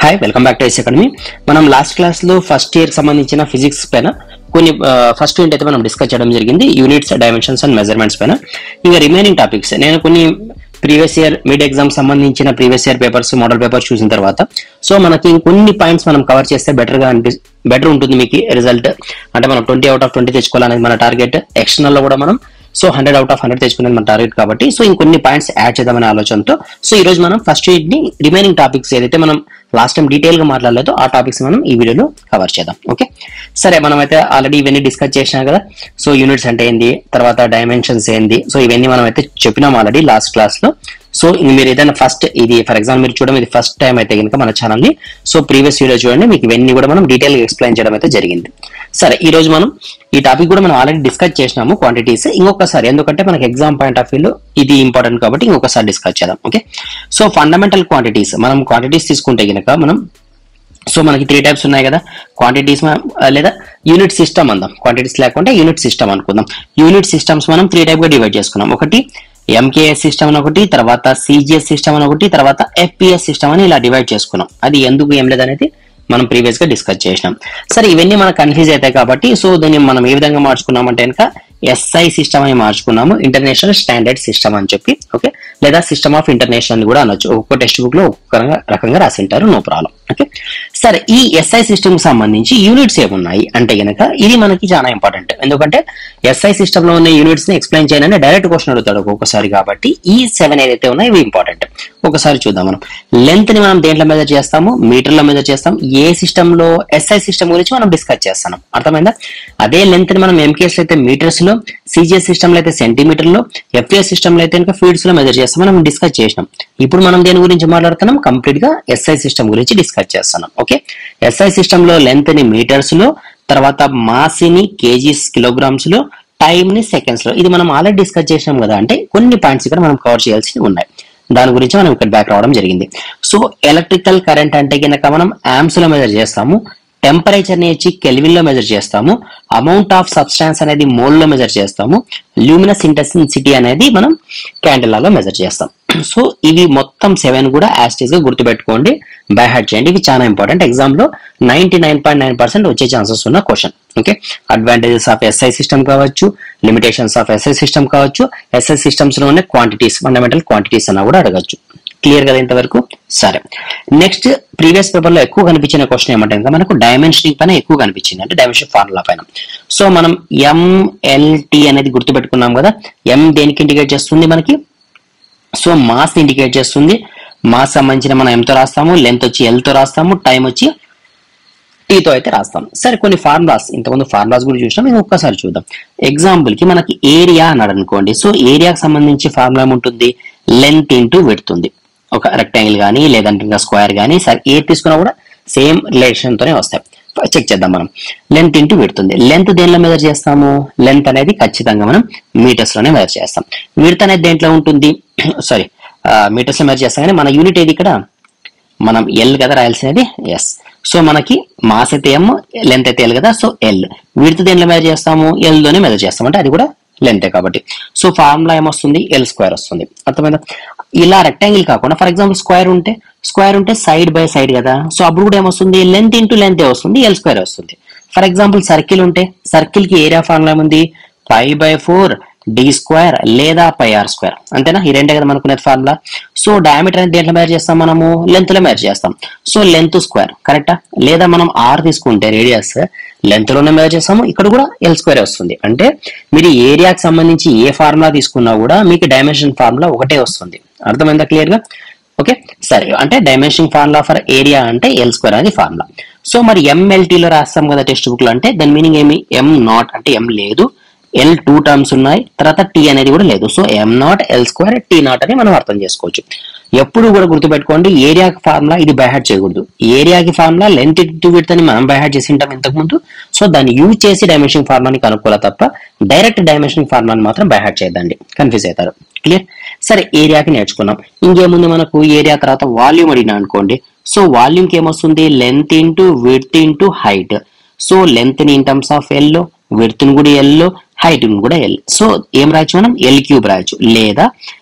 Hi welcome back to S academy. మనం last class లో first year సంబంధించిన physics పైన కొన్ని ఫస్ట్ యూనిట్ అయితే మనం డిస్కస్ చేయడం జరిగింది, యూనిట్స్, డైమెన్షన్స్ అండ్ మెజర్మెంట్స్ పైన. ఇంకా రిమైనింగ్ టాపిక్స్ నేను కొన్ని ప్రీవియస్ ఇయర్ మిడ్ ఎగ్జామ్ సంబంధించిన previous year papers, model papers చూసిన తర్వాత సో మనకి ఇంకొన్ని పాయింట్స్ మనం కవర్ చేస్తే బెటర్ ఉంటుంది మీకు రిజల్ట్. అంటే మనం 20 out of 20 తెచ్చుకోవాలనేది మన టార్గెట్. ఎక్స్టర్నల్ లో కూడా మనం 100 out of 100 తెచ్చుకునేది మన టార్గెట్ కాబట్టి సో ఇంకొన్ని పాయింట్స్ యాడ్ చేద్దామనే ఆలోచనతో సో ఈ రోజు మనం ఫస్ట్ యూనిట్ ని రిమైనింగ్ టాపిక్స్ ఏదైతే మనం లాస్ట్ టైం డీటెయిల్ గా మాట్లాడలేదో ఆ టాపిక్స్ మనం ఈ వీడియోలో కవర్ చేద్దాం. ఓకే, సరే, మనం అయితే ఆల్రెడీ ఇవన్నీ డిస్కస్ చేసినాం కదా. సో యూనిట్స్ అంటే ఏంది, తర్వాత డైమెన్షన్స్ ఏంది, సో ఇవన్నీ మనం అయితే చెప్పినాం ఆల్రెడీ లాస్ట్ క్లాస్ లో. సో మీరు ఏదైనా ఫస్ట్ ఇది ఫర్ ఎగ్జాంపుల్ మీరు చూడడం ఇది ఫస్ట్ టైం అయితే కనుక మన ఛానల్ ని సో ప్రీవియస్ వీడియో చూడండి, మీకు ఇవన్నీ కూడా మనం డీటెయిల్ గా ఎక్స్ప్లెయిన్ చేయడం అయితే జరిగింది. సరే, ఈ రోజు మనం ఈ టాపిక్ కూడా మనం ఆల్రెడీ డిస్కస్ చేసినాము క్వాంటిటీస్. ఇంకొకసారి ఎందుకంటే మనకి ఎగ్జామ్ పాయింట్ ఆఫ్ వ్యూలో ఇది ఇంపార్టెంట్ కాబట్టి ఇంకొకసారి డిస్కస్ చేద్దాం. ఓకే, సో ఫండమెంటల్ క్వాంటిటీస్, మనం క్వాంటిటీస్ తీసుకుంటే కనుక మనం సో మనకి 3 టైప్స్ ఉన్నాయి కదా, క్వాంటిటీస్ లేదా యూనిట్ సిస్టమ్ అందాం. క్వాంటిటీస్ లేకుంటే యూనిట్ సిస్టమ్ అనుకుందాం. యూనిట్ సిస్టమ్స్ మనం 3 టైప్ గా డివైడ్ చేసుకున్నాం. ఒకటి ఎంకేఎస్ సిస్టమ్ అని ఒకటి, తర్వాత సిజిఎస్ సిస్టమ్ అని ఒకటి, తర్వాత ఎఫ్పిఎస్ సిస్టమ్ అని ఇలా డివైడ్ చేసుకున్నాం. అది ఎందుకు ఏం లేదనేది మనం ప్రీవియస్ గా డిస్కస్ చేసినాం. సరే, ఇవన్నీ మనకు కన్ఫ్యూజ్ అవుతాయి కాబట్టి సో దీన్ని మనం ఏ విధంగా మార్చుకున్నామంటే కనుక ఎస్ఐ సిస్టమ్ అని మార్చుకున్నాము, ఇంటర్నేషనల్ స్టాండర్డ్ సిస్టమ్ అని చెప్పి. ఓకే, లేదా సిస్టమ్ ఆఫ్ ఇంటర్నేషనల్ అని కూడా అనొచ్చు. ఒక్కొక్క టెక్స్ట్ బుక్ లో ఒక్కొక్క రకంగా రాసింటారు, నో ప్రాబ్లం. ఓకే, సరే, ఈ ఎస్ఐ సిస్టమ్ కి సంబంధించి యూనిట్స్ ఏమున్నాయి అంటే గనక ఇది మనకి చాలా ఇంపార్టెంట్. ఎందుకంటే ఎస్ఐ సిస్టమ్ లో ఉన్న యూనిట్స్ ని ఎక్స్ప్లెయిన్ చేయాలని డైరెక్ట్ క్వశ్చన్ అడుగుతాడు ఒక్కొక్కసారి, కాబట్టి ఈ 7 ఏదైతే ఉన్నాయో ఇవి ఇంపార్టెంట్. ఒకసారి చూద్దాం. మనం లెంత్ ని మనం దేంట్లో మెజర్ చేస్తాము, మీటర్ లో మెజర్ చేస్తాం. ఏ సిస్టమ్ లో ఎస్ఐ సిస్టమ్ గురించి మనం డిస్కస్ చేస్తాం, అర్థమైందా? అదే లెంత్ ని మనం ఎంకేఎస్ లో అయితే మీటర్స్ లో, సిజిఎస్ సిస్టమ్ లో అయితే సెంటీమీటర్ లో, ఎఫ్పిఎస్ సిస్టమ్ లో అయితే ఇంకా ఫీట్స్ లో మెజర్ చేస్తాం. మనం డిస్కస్ చేసినాం. ఇప్పుడు మనం దేని గురించి మాట్లాడుతున్నాం, కంప్లీట్ గా ఎస్ఐ సిస్టమ్ గురించి డిస్కస్ చేస్తున్నాం. ఓకే, ఎస్ఐ సిస్టమ్ లో లెంత్ ని మీటర్స్ లో, తర్వాత మాస్ ని కేజీస్ కిలోగ్రామ్స్ లో, టైం ని సెకండ్స్ లో. ఇది మనం ఆల్రెడీ డిస్కస్ చేసినాం కదా, అంటే కొన్ని పాయింట్స్ ఇక్కడ మనం కవర్ చేయాల్సి ఉన్నాయి. దాని గురించి మనం ఇక్కడ బ్యాక్ రావడం జరిగింది. సో ఎలక్ట్రికల్ కరెంట్ అంటే కనుక మనం ఆంప్స్ లో మెజర్ చేస్తాము, టెంపరేచర్ ని వచ్చి కెల్విన్ లో మెజర్ చేస్తాము, అమౌంట్ ఆఫ్ సబ్స్టాన్స్ అనేది మోల్ లో మెజర్ చేస్తాము, ల్యూమినస్ ఇంటెన్సిటీ అనేది మనం క్యాండిల్లాలో మెజర్ చేస్తాం. సో ఇవి మొత్తం 7 కూడా యాస్టీస్ గా గుర్తుపెట్టుకోండి, బై హార్ట్ చేయండి. ఇవి చాలా ఇంపార్టెంట్. ఎగ్జామ్ లో 99.9% వచ్చే ఛాన్సెస్ ఉన్న question. Okay, advantages of SI system కావచ్చు, లిమిటేషన్స్ ఆఫ్ ఎస్ఐ సిస్టమ్ కావచ్చు, ఎస్ఐ సిస్టమ్స్ లో ఉన్న క్వాంటిటీస్, ఫండమెంటల్ క్వాంటిటీస్ అన్న కూడా అడగచ్చు. క్లియర్ కదా ఇంతవరకు? సరే, నెక్స్ట్ ప్రీవియస్ పేపర్ లో ఎక్కువ కనిపించిన క్వశ్చన్ ఏమంటే ఇంకా మనకు డైమెన్షనింగ్ పైన ఎక్కువ కనిపించింది, అంటే డైమెన్షన్ ఫార్ములా పైన. సో మనం ఎంఎల్టీ అనేది గుర్తుపెట్టుకున్నాం కదా. ఎం దేనికి ఇండికేట్ చేస్తుంది మనకి, సో మాస్ ఇండికేట్ చేస్తుంది. మాస్ సంబంధించిన మనం ఎంతో రాస్తాము, లెంత్ వచ్చి ఎల్ తో రాస్తాము, టైం వచ్చి టీతో అయితే రాస్తాం. సరే, కొన్ని ఫార్ములాస్, ఇంతకుముందు ఫార్ములాస్ గురించి చూసినాం, ఇంకొకసారి చూద్దాం. ఎగ్జాంపుల్ కి మనకి ఏరియా అన్నాడు అనుకోండి. సో ఏరియాకి సంబంధించి ఫార్ములా ఏముంటుంది, లెంత్ ఇంటూ విడ్త్ ఉంది. ఒక రెక్టాంగిల్ కానీ లేదంటే ఇంకా స్క్వేర్ కానీ సరే ఏది తీసుకున్నా కూడా సేమ్ రిలేషన్ తోనే వస్తాయి. చెక్ చేద్దాం. మనం లెంత్ ఇంటూ విడ్త్ ఉంది. లెంత్ దేనిలో మెజర్ చేస్తాము, లెంత్ అనేది ఖచ్చితంగా మనం మీటర్స్ లోనే మెజర్ చేస్తాం. విడ్త్ అనేది దేంట్లో ఉంటుంది, సారీ మీటర్స్ లో మెజర్ చేస్తాం. కానీ మన యూనిట్ ఏది ఇక్కడ, మనం ఎల్ కదా రాయాల్సినది, ఎస్. సో మనకి మాస్ అయితే ఎం, లెంత్ అయితే ఎల్ కదా, సో ఎల్. విడ్త్ దేనిలో మెజర్ చేస్తాము, ఎల్ లోనే మెజర్ చేస్తాం, అంటే అది కూడా లెంతే కాబట్టి. సో ఫార్ములా ఏమొస్తుంది, ఎల్ స్క్వేర్ వస్తుంది. అర్థమైందా? ఇలా రెక్టాంగిల్ కాకుండా ఫర్ ఎగ్జాంపుల్ స్క్వేర్ ఉంటే సైడ్ బై సైడ్ కదా, సో అప్పుడు కూడా ఏమొస్తుంది, లెంత్ ఇంటూ లెంత్ వస్తుంది, ఎల్ స్క్వేర్ వస్తుంది. ఫర్ ఎగ్జాంపుల్ సర్కిల్ ఉంటే సర్కిల్ కి ఏరియా ఫార్ములా ఏముంది, π/4 d స్క్వేర్ లేదా πr². అంతేనా? ఈ రెండే కదా మనకునేది ఫార్ములా. సో డయామీటర్ అనేది దేంట్లో మెజర్ చేస్తాం, మనము లెంత్ లో మెజర్ చేస్తాం. సో లెంత్ స్క్వేర్ కరెక్టా? లేదా మనం ఆర్ తీసుకుంటే రేడియస్ లెంత్ లోనే మెజర్ చేస్తాము, ఇక్కడ కూడా ఎల్ స్క్వేర్ వస్తుంది. అంటే మీరు ఏరియాకి సంబంధించి ఏ ఫార్ములా తీసుకున్నా కూడా మీకు డైమెన్షన్ ఫార్ములా ఒకటే వస్తుంది. అర్థమైందా క్లియర్ గా? ఓకే, సరే, అంటే డైమెన్షన్ ఫార్ములా ఫర్ ఏరియా అంటే ఎల్ స్క్వేర్ అనేది ఫార్ములా. సో మరి ఎంఎల్టీ లో రాస్తాం కదా టెక్స్ట్ బుక్ లో, అంటే దాని మీనింగ్ ఏమి, ఎం నాట్ అంటే ఎం లేదు, ఎల్ 2 టర్మ్స్ ఉన్నాయి, తర్వాత టీ అనేది కూడా లేదు. So M not L square T not అని మనం అర్థం చేసుకోవచ్చు. ఎప్పుడు కూడా గుర్తుపెట్టుకోండి, ఏరియాకి ఫార్ములా ఇది బై హార్ట్ చేయకూడదు. ఏరియాకి ఫార్ములా లెంత్ ఇంటూ విడ్త్ అని మనం బై హార్ట్ చేసి ఉంటాం ఇంతకు ముందు. సో దాన్ని యూజ్ చేసి డైమెన్షన్ ఫార్ములాని కనుక్కోవాలి తప్ప డైరెక్ట్ డైమెన్షన్ ఫార్ములాని మాత్రం బై హార్ట్ చేయదండి, కన్ఫ్యూజ్ అవుతారు. క్లియర్? సరే, ఏరియాకి నేర్చుకున్నాం. ఇంకేముంది మనకు, ఏరియా తర్వాత వాల్యూమ్ అడిగినా అనుకోండి. సో వాల్యూమ్ కి ఏమొస్తుంది, length into width into height. So length ని in terms of L, width ని కూడా ఎల్, హైట్ ని కూడా ఎల్. సో ఏం రాయొచ్చు మనం, ఎల్ క్యూబ్ రాయొచ్చు, లేదా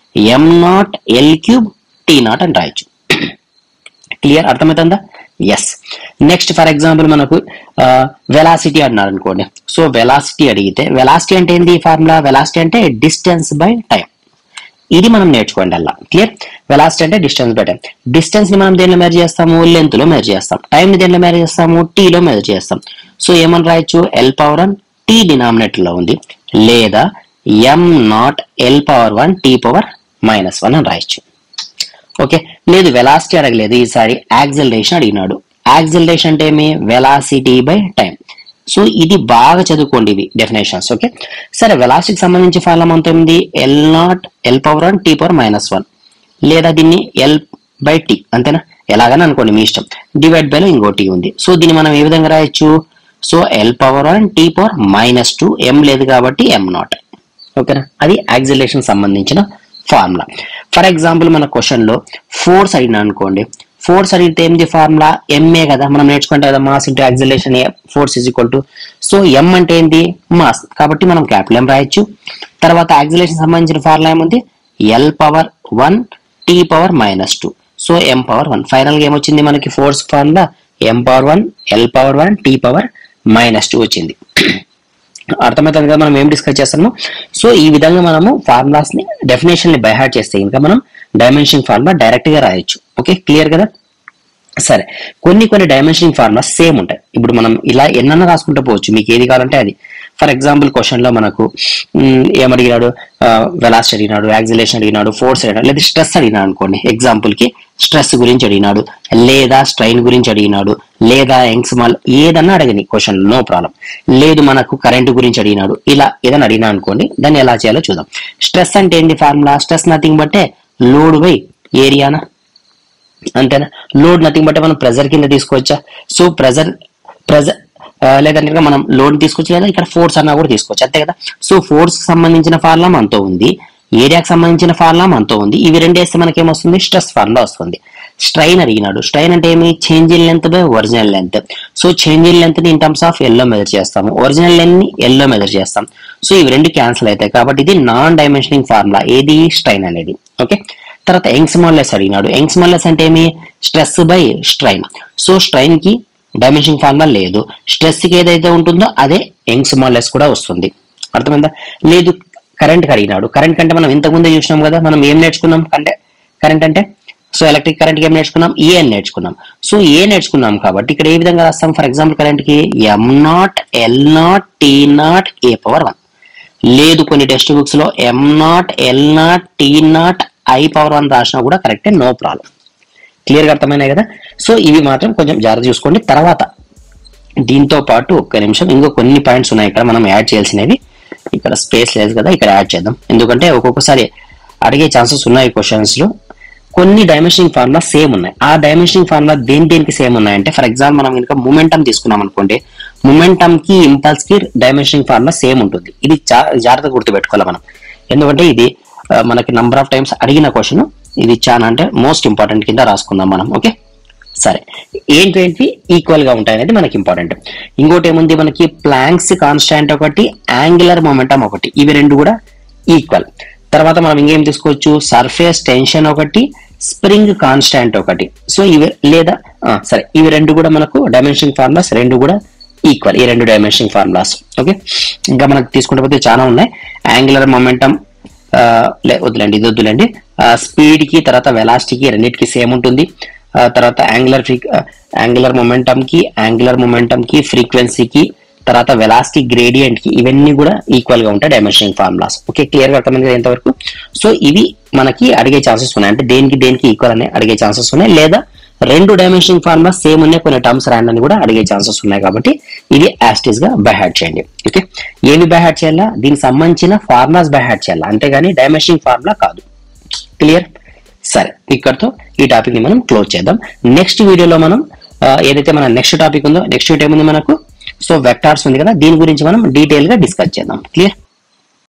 M not L cube T not అని రాయొచ్చు. క్లియర్? అర్థమవుతుందా? ఎస్. నెక్స్ట్ ఫర్ ఎగ్జాంపుల్ మనకు వెలాసిటీ అన్నారు అనుకోండి. సో వెలాసిటీ అడిగితే వెలాసిటీ అంటే ఏంటి ఫార్ములా? వెలాసిటీ అంటే డిస్టెన్స్ బై టైం. ఇది మనం నేర్చుకోండి అలా. క్లియర్? వెలాసిటీ అంటే డిస్టెన్స్ బై టైం. డిస్టెన్స్ ని మనం దేనిలో మెజర్ చేస్తాము? లెంత్ లో మెజర్ చేస్తాం. టైం ని దేనిలో మెజర్ చేస్తాము? టీ లో మెజర్ చేస్తాం. సో ఏమని రాయొచ్చు? L⁻n t డినామినేటర్ లో ఉంది, లేదా m0 L⁻1 t⁻−1 అని రాయొచ్చు. ఓకే. లేదు వెలాసిటీ అడగలేదు, ఈసారి యాక్సిలరేషన్ అడిగినాడు. యాక్సిలరేషన్ అంటే ఏమి? Velocity by time. సో ఇది బాగా చదువుకోండి ఇవి డెఫినేషన్స్. ఓకే. సరే, వెలాసిటీకి సంబంధించి ఫార్ములా ఎంత ఉంది? L0 L⁻1 t⁻−1, లేదా దీన్ని L/t అంతేనా? ఎలాగని అనుకోండి, మీ ఇష్టం. డివైడ్ బై లో ఇంకో t ఉంది. సో దీన్ని మనం ఏ విధంగా రాయొచ్చు? సో L⁻1 t⁻−2, m లేదు కాబట్టి m0. ఓకేనా? అది యాక్సిలరేషన్ సంబంధించిన ఫార్ములా. ఫర్ ఎగ్జాంపుల్ మన క్వశ్చన్ లో ఫోర్స్ అడిగినా అనుకోండి. ఫోర్స్ అడిగితే ఏంది ఫార్ములా? ఎంఏ కదా, మనం నేర్చుకుంటాం కదా, mass into acceleration force is equal to. So M అంటే ఏంది? మాస్, కాబట్టి మనం క్యాపిటల్ ఎం రాయొచ్చు. తర్వాత యాక్సిలరేషన్ సంబంధించిన ఫార్ములా ఏముంది? L⁻1 t⁻−2. So m⁻1. Final గా ఏమొచ్చింది మనకి? Force formula m⁻1 L⁻1 t⁻−2 వచ్చింది. అర్థమవుతుంది కదా మనం ఏం డిస్కస్ చేస్తాము. సో ఈ విధంగా మనము ఫార్ములాస్ ని డెఫినేషన్ ని బై హార్ట్ చేస్తే ఇంకా మనం డైమెన్షనింగ్ ఫార్ములా డైరెక్ట్ గా రాయొచ్చు. ఓకే, క్లియర్ కదా? సరే, కొన్ని డైమెన్షనింగ్ ఫార్ములాస్ సేమ్ ఉంటాయి. ఇప్పుడు మనం ఇలా ఎన్నన్నా రాసుకుంటూ పోవచ్చు, మీకు ఏది కావాలంటే అది. ఫర్ ఎగ్జాంపుల్ క్వశ్చన్ లో మనకు ఏమడిగినాడు? వెలాసిటీ అడిగినాడు, యాక్సిలరేషన్ అడిగినాడు, ఫోర్స్ అడిగినాడు, లేదా స్ట్రెస్ అడిగినాడు అనుకోండి. ఎగ్జాంపుల్ కి స్ట్రెస్ గురించి అడిగినాడు, లేదా స్ట్రైన్ గురించి అడిగినాడు, లేదా యంగ్స్మాల్ ఏదన్నా అడగని క్వశ్చన్, నో ప్రాబ్లం. లేదు మనకు కరెంట్ గురించి అడిగినాడు, ఇలా ఏదైనా అడిగినా అనుకోండి. దాన్ని ఎలా చేయాలో చూద్దాం. స్ట్రెస్ అంటే ఏంటి ఫార్ములా? స్ట్రెస్ నథింగ్ బట్టే లోడ్ బై ఏరియానా, అంతేనా? లోడ్ నథింగ్ బట్టే మనం ప్రెజర్ కింద తీసుకోవచ్చా? సో ప్రెజర్ లేదంటే మనం లోడ్ తీసుకోవచ్చు, లేదా ఇక్కడ ఫోర్స్ అన్నా కూడా తీసుకోవచ్చు, అంతే కదా? సో ఫోర్స్ సంబంధించిన ఫార్ములా మనతో ఉంది, ఏరియాకి సంబంధించిన ఫార్ములా మనతో ఉంది. ఇవి రెండు వేస్తే మనకి ఏమొస్తుంది? Stress formula strain. స్ట్రైన్ అడిగినాడు. స్ట్రైన్ అంటే ఏమి? Change in length by original length. So change in length ని ఇన్ టర్మ్స్ ఆఫ్ ఎల్లో మెజర్ చేస్తాము, ఒరిజినల్ లెంత్ ని ఎల్లో మెజర్ చేస్తాం. సో ఇవి రెండు క్యాన్సిల్ అవుతాయి, కాబట్టి ఇది నాన్ డైమెన్షనింగ్ ఫార్ములా, ఏది? స్ట్రైన్ అనేది. ఓకే. తర్వాత యంగ్స్ మాడ్యులస్ అడిగినాడు. యంగ్స్ మాడ్యులస్ అంటే ఏమి? Stress by strain. So strain కి డైమెన్షనింగ్ ఫార్ములా లేదు, స్ట్రెస్ కి ఏదైతే ఉంటుందో అదే యంగ్స్ మాడ్యులస్ కూడా వస్తుంది. అర్థమైందా? లేదు కరెంట్ అడిగినాడు. కరెంట్ కంటే మనం ఇంతకుముందే చూసినాం కదా, మనం ఏం నేర్చుకున్నాం? కరెంట్ అంటే సో ఎలక్ట్రిక్ కరెంట్ కి ఏం నేర్చుకున్నాం? ఏ అని నేర్చుకున్నాం. సో ఏ నేర్చుకున్నాం కాబట్టి ఇక్కడ ఏ విధంగా రాస్తాం? ఫర్ ఎగ్జాంపుల్ కరెంట్ కి m0 L0 t0 a⁻1. లేదు కొన్ని టెక్స్ట్ బుక్స్ లో m0 L0 t0 i⁻1 రాసినా కూడా కరెక్టే, నో ప్రాబ్లం. క్లియర్ గా అర్థమైనాయి కదా? సో ఇవి మాత్రం కొంచెం జాగ్రత్త చూసుకోండి. తర్వాత దీంతో పాటు ఒక్క నిమిషం, ఇంకో కొన్ని పాయింట్స్ ఉన్నాయి ఇక్కడ మనం యాడ్ చేయాల్సినవి. ఇక్కడ స్పేస్ లేదు కదా, ఇక్కడ యాడ్ చేద్దాం. ఎందుకంటే ఒక్కొక్కసారి అడిగే ఛాన్సెస్ ఉన్నాయి క్వశ్చన్స్ లో. కొన్ని డైమెన్షనింగ్ ఫార్ములా సేమ్ ఉన్నాయి. ఆ డైమెన్షనింగ్ ఫార్ములా దేనికి సేమ్ ఉన్నాయంటే, ఫర్ ఎగ్జాంపుల్ మనం కనుక మొమెంటం తీసుకున్నాం అనుకోండి, మొమెంటం కి ఇంపల్స్ కి డైమెన్షనింగ్ ఫార్ములా సేమ్ ఉంటుంది. ఇది జాగ్రత్తగా గుర్తుపెట్టుకోవాలి మనం, ఎందుకంటే ఇది మనకి నంబర్ ఆఫ్ టైమ్స్ అడిగిన క్వశ్చన్. ఇది చాలా అంటే మోస్ట్ ఇంపార్టెంట్ కింద రాసుకుందాం మనం. ఓకే, సరే. ఏంటి ఈక్వల్ గా ఉంటాయి అనేది మనకి ఇంపార్టెంట్. ఇంకోటి ఏముంది మనకి? ప్లాంక్స్ కాన్స్టాంట్ ఒకటి, యాంగులర్ మొమెంటం ఒకటి, ఇవి రెండు కూడా ఈక్వల్. తర్వాత మనం ఇంకేం తీసుకోవచ్చు? సర్ఫేస్ టెన్షన్ ఒకటి, స్ప్రింగ్ కాన్స్టాంట్ ఒకటి. సో ఇవి లేదా సరే, ఇవి రెండు కూడా మనకు డైమెన్షనింగ్ ఫార్ములాస్, రెండు కూడా ఈక్వల్, ఈ రెండు డైమెన్షనింగ్ ఫార్ములాస్. ఓకే, ఇంకా మనకు తీసుకుంటే పోతే చాలా ఉన్నాయి. యాంగులర్ మొమెంటం వద్దులేండి, ఇది వద్దులేండి. స్పీడ్ కి తర్వాత వెలాసిటీకి రెండింటికి సేమ్ ఉంటుంది. తర్వాత యాంగులర్ మొమెంటం కి ఫ్రీక్వెన్సీకి తర్వాత వెలాసిటీ గ్రేడియంట్ కి ఇవన్నీ కూడా ఈక్వల్ గా ఉంటాయి డైమెన్షనింగ్ ఫార్ములాస్. ఓకే, క్లియర్ గా అర్థమైంది కదా ఎంతవరకు? సో ఇవి మనకి అడిగే ఛాన్సెస్ ఉన్నాయి, అంటే దేనికి ఈక్వల్ అని అడిగే ఛాన్సెస్ ఉన్నాయి, లేదా రెండు డైమెన్షనింగ్ ఫార్ములాస్ సేమ్ ఉన్నాయి, కొన్ని టర్మ్స్ రాండి అని కూడా అడిగే ఛాన్సెస్ ఉన్నాయి. కాబట్టి ఇది యాస్టీస్ గా బై హార్ట్ చేయండి. ఓకే, ఏవి బై హార్ట్ చేయాలా? దీనికి సంబంధించిన ఫార్ములాస్ బై హార్ట్ చేయాలా, అంతేగాని డైమెన్షనింగ్ ఫార్ములా కాదు. క్లియర్? సరే, ఇక్కడతో ఈ టాపిక్ ని మనం క్లోజ్ చేద్దాం. నెక్స్ట్ వీడియోలో మనం ఏదైతే మన నెక్స్ట్ టాపిక్ ఉందో, నెక్స్ట్ ఏముంది మనకు? సో వెక్టార్స్ ఉంది కదా, దీని గురించి మనం డీటెయిల్ గా డిస్కస్ చేద్దాం. క్లియర్?